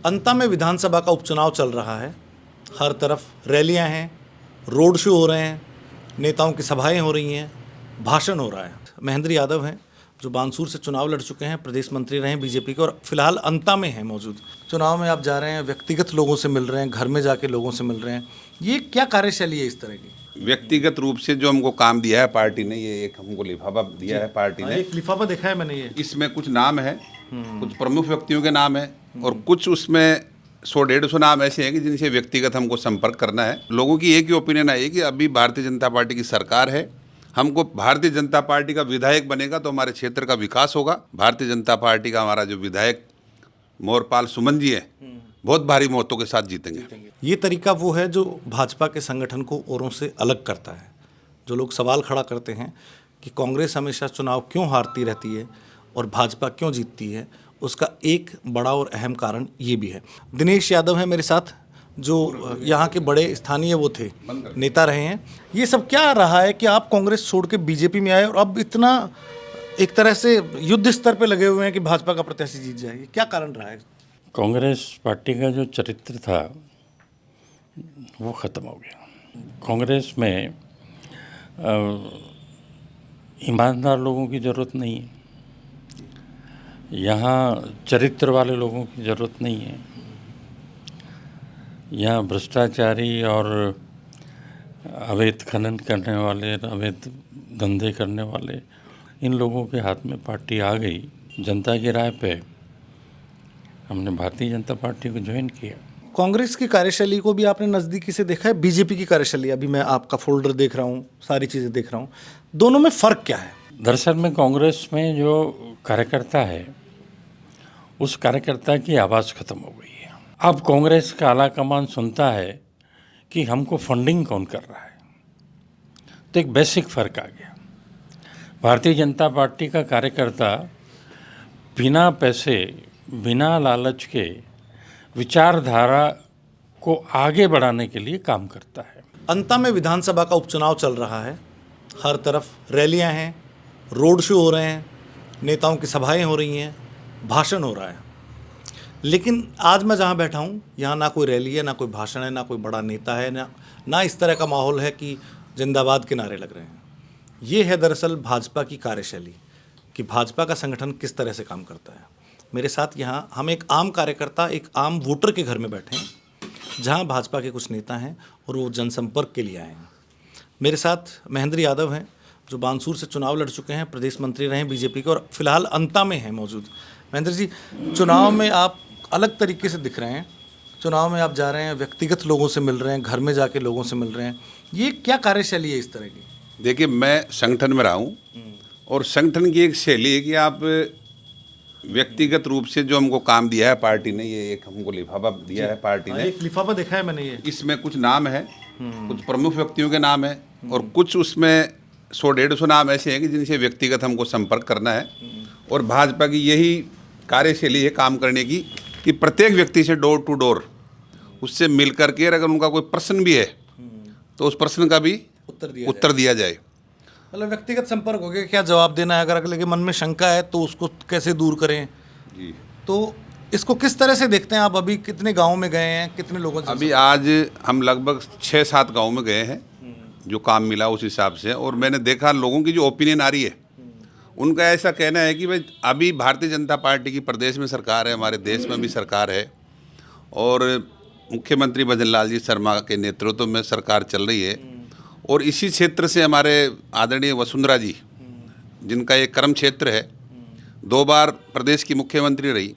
अंता में विधानसभा का उपचुनाव चल रहा है। हर तरफ रैलियां हैं, रोड शो हो रहे हैं, नेताओं की सभाएं हो रही हैं, भाषण हो रहा है। महेंद्र यादव हैं जो बानसूर से चुनाव लड़ चुके हैं, प्रदेश मंत्री रहे हैं बीजेपी के और फिलहाल अंता में हैं मौजूद। चुनाव में आप जा रहे हैं, व्यक्तिगत लोगों से मिल रहे हैं, घर में जाके लोगों से मिल रहे हैं। ये क्या कार्यशैली है इस तरह की? व्यक्तिगत रूप से जो हमको काम दिया है पार्टी ने, ये एक हमको लिफाफा दिया है पार्टी ने। एक लिफाफा देखा है मैंने। ये इसमें कुछ नाम है, कुछ प्रमुख व्यक्तियों के नाम है और कुछ उसमें 100-150 नाम ऐसे हैं कि जिनसे व्यक्तिगत हमको संपर्क करना है। लोगों की एक ही ओपिनियन आई है कि अभी भारतीय जनता पार्टी की सरकार है, हमको भारतीय जनता पार्टी का विधायक बनेगा तो हमारे क्षेत्र का विकास होगा। भारतीय जनता पार्टी का हमारा जो विधायक मोरपाल सुमन जी है, बहुत भारी मतों के साथ जीतेंगे। ये तरीका वो है जो भाजपा के संगठन को औरों से अलग करता है। जो लोग सवाल खड़ा करते हैं कि कांग्रेस हमेशा चुनाव क्यों हारती रहती है और भाजपा क्यों जीतती है, उसका एक बड़ा और अहम कारण ये भी है। दिनेश यादव है मेरे साथ, जो यहाँ के बड़े स्थानीय वो थे, नेता रहे हैं। ये सब क्या रहा है कि आप कांग्रेस छोड़ के बीजेपी में आए और अब इतना एक तरह से युद्ध स्तर पे लगे हुए हैं कि भाजपा का प्रत्याशी जीत जाए? क्या कारण रहा है? कांग्रेस पार्टी का जो चरित्र था वो ख़त्म हो गया। कांग्रेस में ईमानदार लोगों की ज़रूरत नहीं है, यहाँ चरित्र वाले लोगों की ज़रूरत नहीं है। यहाँ भ्रष्टाचारी और अवैध खनन करने वाले, अवैध धंधे करने वाले, इन लोगों के हाथ में पार्टी आ गई। जनता की राय पे हमने भारतीय जनता पार्टी को ज्वाइन किया। कांग्रेस की कार्यशैली को भी आपने नज़दीकी से देखा है, बीजेपी की कार्यशैली? अभी मैं आपका फोल्डर देख रहा हूँ, सारी चीज़ें देख रहा हूँ, दोनों में फ़र्क क्या है? दरअसल में कांग्रेस में जो कार्यकर्ता है, उस कार्यकर्ता की आवाज़ ख़त्म हो गई है। अब कांग्रेस का आला कमान सुनता है कि हमको फंडिंग कौन कर रहा है, तो एक बेसिक फ़र्क आ गया। भारतीय जनता पार्टी का कार्यकर्ता बिना पैसे, बिना लालच के विचारधारा को आगे बढ़ाने के लिए काम करता है। अंता में विधानसभा का उपचुनाव चल रहा है। हर तरफ रैलियां हैं, रोड शो हो रहे हैं, नेताओं की सभाएं हो रही हैं, भाषण हो रहा है। लेकिन आज मैं जहां बैठा हूं, यहां ना कोई रैली है, ना कोई भाषण है, ना कोई बड़ा नेता है, ना इस तरह का माहौल है कि जिंदाबाद के नारे लग रहे हैं। ये है दरअसल भाजपा की कार्यशैली कि भाजपा का संगठन किस तरह से काम करता है। मेरे साथ यहाँ हम एक आम कार्यकर्ता, एक आम वोटर के घर में बैठे हैं, जहाँ भाजपा के कुछ नेता हैं और वो जनसंपर्क के लिए आए हैं। मेरे साथ महेंद्र यादव हैं जो बानसूर से चुनाव लड़ चुके हैं, प्रदेश मंत्री रहे हैं बीजेपी के और फिलहाल अंता में हैं मौजूद। महेंद्र जी, चुनाव में आप अलग तरीके से दिख रहे हैं। चुनाव में आप जा रहे हैं, व्यक्तिगत लोगों से मिल रहे हैं, घर में जाके लोगों से मिल रहे हैं। ये क्या कार्यशैली है इस तरह की? देखिए, मैं संगठन में रहा हूँ और संगठन की एक शैली है कि आप व्यक्तिगत रूप से जो हमको काम दिया है पार्टी ने, ये एक हमको लिफाफा दिया है पार्टी ने। एक लिफाफा देखा है मैंने। ये इसमें कुछ नाम है, कुछ प्रमुख व्यक्तियों के नाम है और कुछ उसमें 100-150 नाम ऐसे हैं कि जिनसे व्यक्तिगत हमको संपर्क करना है। और भाजपा की यही कार्यशैली है काम करने की कि प्रत्येक व्यक्ति से डोर टू डोर उससे मिल करके अगर उनका कोई प्रश्न भी है तो उस प्रश्न का भी उत्तर दिया जाए। मतलब व्यक्तिगत संपर्क हो गया, क्या जवाब देना है, अगर अगले के मन में शंका है तो उसको कैसे दूर करें जी। तो इसको किस तरह से देखते हैं आप? अभी कितने गांव में गए हैं, कितने लोगों से? अभी आज हम लगभग 6-7 गाँव में गए हैं, जो काम मिला उस हिसाब से। और मैंने देखा लोगों की जो ओपिनियन आ रही है, उनका ऐसा कहना है कि भाई अभी भारतीय जनता पार्टी की प्रदेश में सरकार है, हमारे देश में भी सरकार है और मुख्यमंत्री भजन लाल जी शर्मा के नेतृत्व में सरकार चल रही है। और इसी क्षेत्र से हमारे आदरणीय वसुंधरा जी, जिनका एक कर्म क्षेत्र है, 2 बार प्रदेश की मुख्यमंत्री रही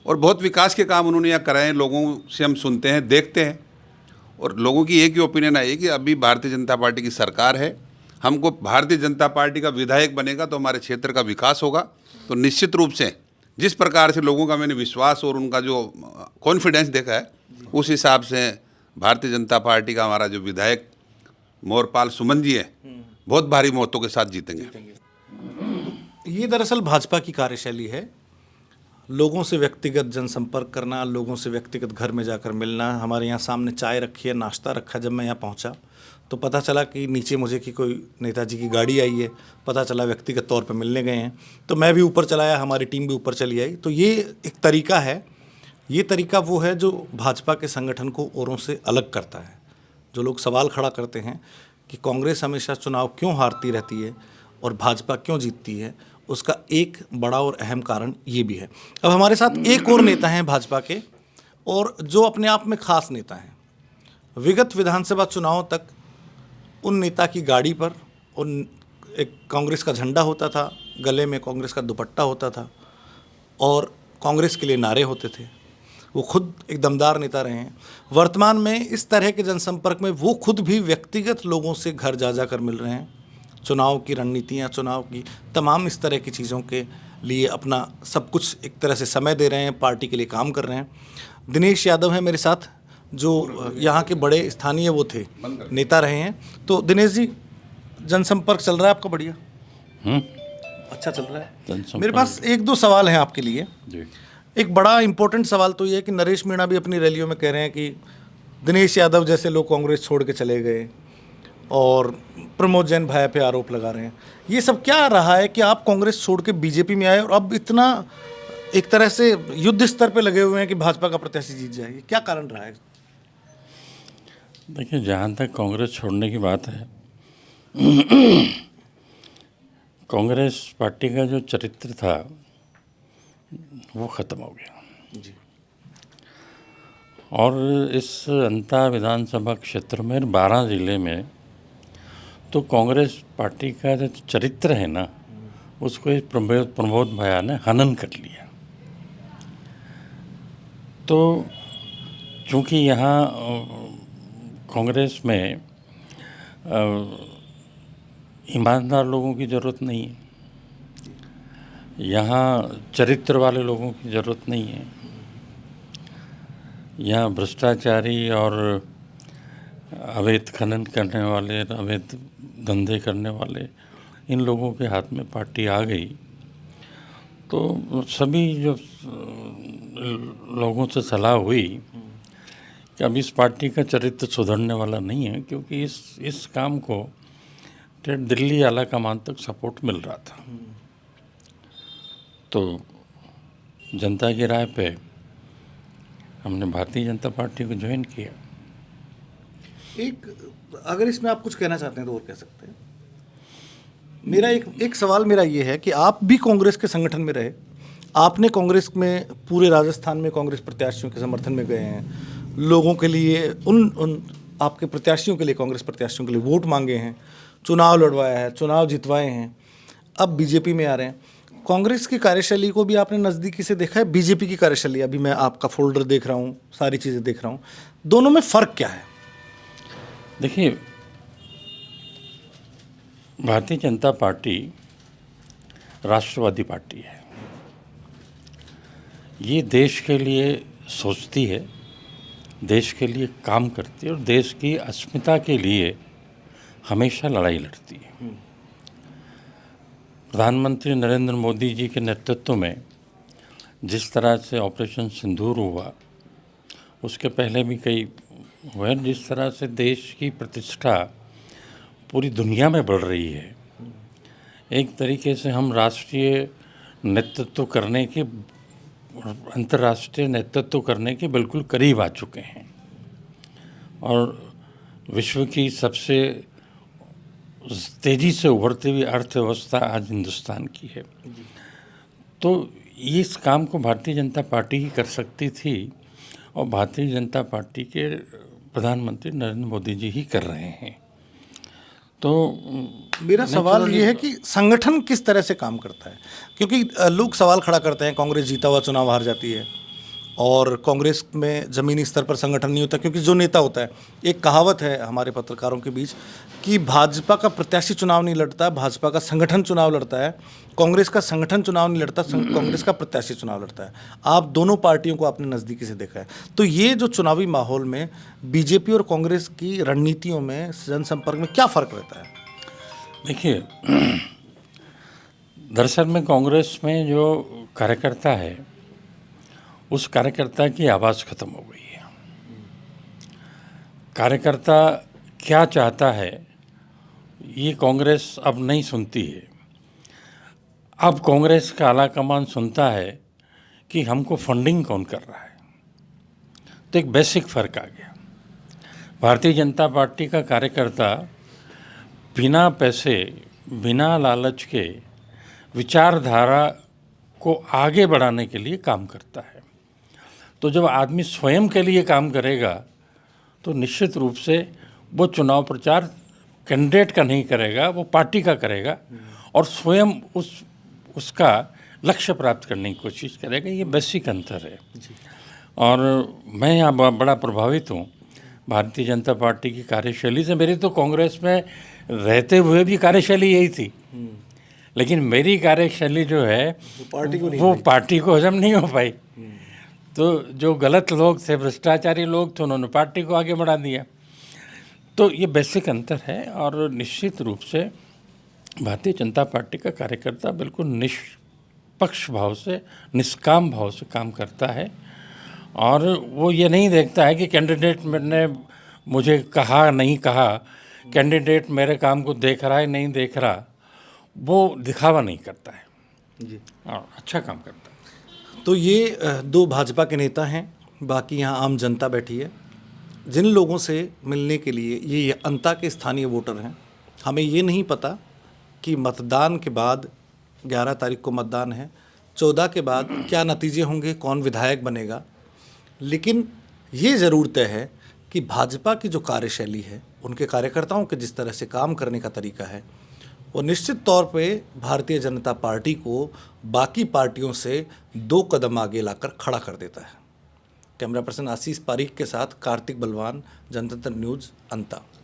और बहुत विकास के काम उन्होंने यहाँ कराए। लोगों से हम सुनते हैं, देखते हैं और लोगों की एक ही ओपिनियन आई कि अभी भारतीय जनता पार्टी की सरकार है, हमको भारतीय जनता पार्टी का विधायक बनेगा तो हमारे क्षेत्र का विकास होगा। तो निश्चित रूप से जिस प्रकार से लोगों का मैंने विश्वास और उनका जो कॉन्फिडेंस देखा है, उस हिसाब से भारतीय जनता पार्टी का हमारा जो विधायक मोरपाल सुमन जी है, बहुत भारी मतों के साथ जीतेंगे। ये दरअसल भाजपा की कार्यशैली है, लोगों से व्यक्तिगत जनसंपर्क करना, लोगों से व्यक्तिगत घर में जाकर मिलना। हमारे यहाँ सामने चाय रखी है, नाश्ता रखा। जब मैं यहाँ पहुँचा तो पता चला कि नीचे मुझे कि कोई नेताजी की गाड़ी आई है, पता चला व्यक्तिगत तौर पे मिलने गए हैं। तो मैं भी ऊपर चला आया, हमारी टीम भी ऊपर चली आई। तो ये एक तरीका है, ये तरीका वो है जो भाजपा के संगठन को औरों से अलग करता है। जो लोग सवाल खड़ा करते हैं कि कांग्रेस हमेशा चुनाव क्यों हारती रहती है और भाजपा क्यों जीतती है, उसका एक बड़ा और अहम कारण ये भी है। अब हमारे साथ एक और नेता हैं भाजपा के, और जो अपने आप में खास नेता हैं। विगत विधानसभा चुनावों तक उन नेता की गाड़ी पर उन एक कांग्रेस का झंडा होता था, गले में कांग्रेस का दुपट्टा होता था और कांग्रेस के लिए नारे होते थे। वो खुद एक दमदार नेता रहे हैं। वर्तमान में इस तरह के जनसंपर्क में वो खुद भी व्यक्तिगत लोगों से घर जा कर मिल रहे हैं। चुनाव की रणनीतियाँ, चुनाव की तमाम इस तरह की चीज़ों के लिए अपना सब कुछ एक तरह से समय दे रहे हैं, पार्टी के लिए काम कर रहे हैं। दिनेश यादव हैं मेरे साथ, जो यहाँ के बड़े स्थानीय वो थे, नेता रहे हैं। तो दिनेश जी, जनसंपर्क चल रहा है आपका? बढ़िया, अच्छा चल रहा है। मेरे पास एक दो सवाल हैं आपके लिए जी। एक बड़ा इंपॉर्टेंट सवाल तो ये है कि नरेश मीणा भी अपनी रैलियों में कह रहे हैं कि दिनेश यादव जैसे लोग कांग्रेस छोड़ के चले गए, और प्रमोद जैन भाया पे आरोप लगा रहे हैं। ये सब क्या रहा है कि आप कांग्रेस छोड़ के बीजेपी में आए और अब इतना एक तरह से युद्ध स्तर पे लगे हुए हैं कि भाजपा का प्रत्याशी जीत जाएगी? क्या कारण रहा है? देखिए, जहाँ तक कांग्रेस छोड़ने की बात है, कांग्रेस पार्टी का जो चरित्र था वो ख़त्म हो गया जी। और इस अंता विधानसभा क्षेत्र में 12 ज़िले में तो कांग्रेस पार्टी का जो चरित्र है ना, उसको इस प्रमोद भाया ने हनन कर लिया। तो चूँकि यहाँ कांग्रेस में ईमानदार लोगों की ज़रूरत नहीं है, यहाँ चरित्र वाले लोगों की ज़रूरत नहीं है, यहाँ भ्रष्टाचारी और अवैध खनन करने वाले, अवैध धंधे करने वाले, इन लोगों के हाथ में पार्टी आ गई। तो सभी जो लोगों से सलाह हुई कि अब इस पार्टी का चरित्र सुधरने वाला नहीं है, क्योंकि इस काम को दिल्ली आला कमान तक सपोर्ट मिल रहा था। तो जनता की राय पे हमने भारतीय जनता पार्टी को ज्वाइन किया। एक अगर इसमें आप कुछ कहना चाहते हैं तो और कह सकते हैं। मेरा एक सवाल मेरा ये है कि आप भी कांग्रेस के संगठन में रहे, आपने कांग्रेस में पूरे राजस्थान में कांग्रेस प्रत्याशियों के समर्थन में गए हैं, लोगों के लिए उन आपके प्रत्याशियों के लिए, कांग्रेस प्रत्याशियों के लिए वोट मांगे हैं, चुनाव लड़वाया है, चुनाव जितवाए हैं, अब बीजेपी में आ रहे हैं। कांग्रेस की कार्यशैली को भी आपने नज़दीकी से देखा है, बीजेपी की कार्यशैली? अभी मैं आपका फोल्डर देख रहा हूँ, सारी चीज़ें देख रहा हूँ, दोनों में फ़र्क क्या है? देखिए, भारतीय जनता पार्टी राष्ट्रवादी पार्टी है। ये देश के लिए सोचती है, देश के लिए काम करती है और देश की अस्मिता के लिए हमेशा लड़ाई लड़ती है। प्रधानमंत्री नरेंद्र मोदी जी के नेतृत्व में जिस तरह से ऑपरेशन सिंदूर हुआ, उसके पहले भी कई हुए, जिस तरह से देश की प्रतिष्ठा पूरी दुनिया में बढ़ रही है, एक तरीके से हम राष्ट्रीय नेतृत्व करने के, अंतर्राष्ट्रीय नेतृत्व करने के बिल्कुल करीब आ चुके हैं और विश्व की सबसे तेज़ी से उभरती हुई अर्थव्यवस्था आज हिंदुस्तान की है। तो इस काम को भारतीय जनता पार्टी ही कर सकती थी और भारतीय जनता पार्टी के प्रधानमंत्री नरेंद्र मोदी जी ही कर रहे हैं। तो मेरा सवाल ये है कि संगठन किस तरह से काम करता है, क्योंकि लोग सवाल खड़ा करते हैं कांग्रेस जीता हुआ चुनाव हार जाती है और कांग्रेस में ज़मीनी स्तर पर संगठन नहीं होता, क्योंकि जो नेता होता है, एक कहावत है हमारे पत्रकारों के बीच कि भाजपा का प्रत्याशी चुनाव नहीं लड़ता, भाजपा का संगठन चुनाव लड़ता है, कांग्रेस का संगठन चुनाव नहीं लड़ता, कांग्रेस का प्रत्याशी चुनाव लड़ता है। आप दोनों पार्टियों को आपने नज़दीकी से देखा है, तो ये जो चुनावी माहौल में बीजेपी और कांग्रेस की रणनीतियों में, जनसंपर्क में क्या फ़र्क रहता है? देखिए, दरअसल में कांग्रेस में जो कार्यकर्ता है, उस कार्यकर्ता की आवाज़ ख़त्म हो गई है। कार्यकर्ता क्या चाहता है ये कांग्रेस अब नहीं सुनती है। अब कांग्रेस का आला कमान सुनता है कि हमको फंडिंग कौन कर रहा है, तो एक बेसिक फ़र्क आ गया। भारतीय जनता पार्टी का कार्यकर्ता बिना पैसे, बिना लालच के विचारधारा को आगे बढ़ाने के लिए काम करता है। तो जब आदमी स्वयं के लिए काम करेगा तो निश्चित रूप से वो चुनाव प्रचार कैंडिडेट का नहीं करेगा, वो पार्टी का करेगा और स्वयं उसका लक्ष्य प्राप्त करने की कोशिश करेगा। ये बेसिक अंतर है। और मैं यहाँ बड़ा प्रभावित हूँ भारतीय जनता पार्टी की कार्यशैली से। मेरी तो कांग्रेस में रहते हुए भी कार्यशैली यही थी, लेकिन मेरी कार्यशैली जो है वो पार्टी को हजम नहीं हो पाई। तो जो गलत लोग थे, भ्रष्टाचारी लोग थे, उन्होंने पार्टी को आगे बढ़ा दिया। तो ये बेसिक अंतर है। और निश्चित रूप से भारतीय जनता पार्टी का कार्यकर्ता बिल्कुल निष्पक्ष भाव से, निष्काम भाव से काम करता है और वो ये नहीं देखता है कि कैंडिडेट ने मुझे कहा नहीं कहा, कैंडिडेट मेरे काम को देख रहा है नहीं देख रहा, वो दिखावा नहीं करता है जी, और अच्छा काम करता है। तो ये दो भाजपा के नेता हैं, बाकी यहाँ आम जनता बैठी है। जिन लोगों से मिलने के लिए ये अंता के स्थानीय वोटर हैं, हमें ये नहीं पता कि मतदान के बाद 11 तारीख को मतदान है, 14 के बाद क्या नतीजे होंगे, कौन विधायक बनेगा। लेकिन ये ज़रूर तय है कि भाजपा की जो कार्यशैली है, उनके कार्यकर्ताओं के जिस तरह से काम करने का तरीका है, वो निश्चित तौर पे भारतीय जनता पार्टी को बाकी पार्टियों से 2 कदम आगे लाकर खड़ा कर देता है। कैमरा पर्सन आशीष पारीख के साथ कार्तिक बलवान, जनतंत्र न्यूज़, अंता।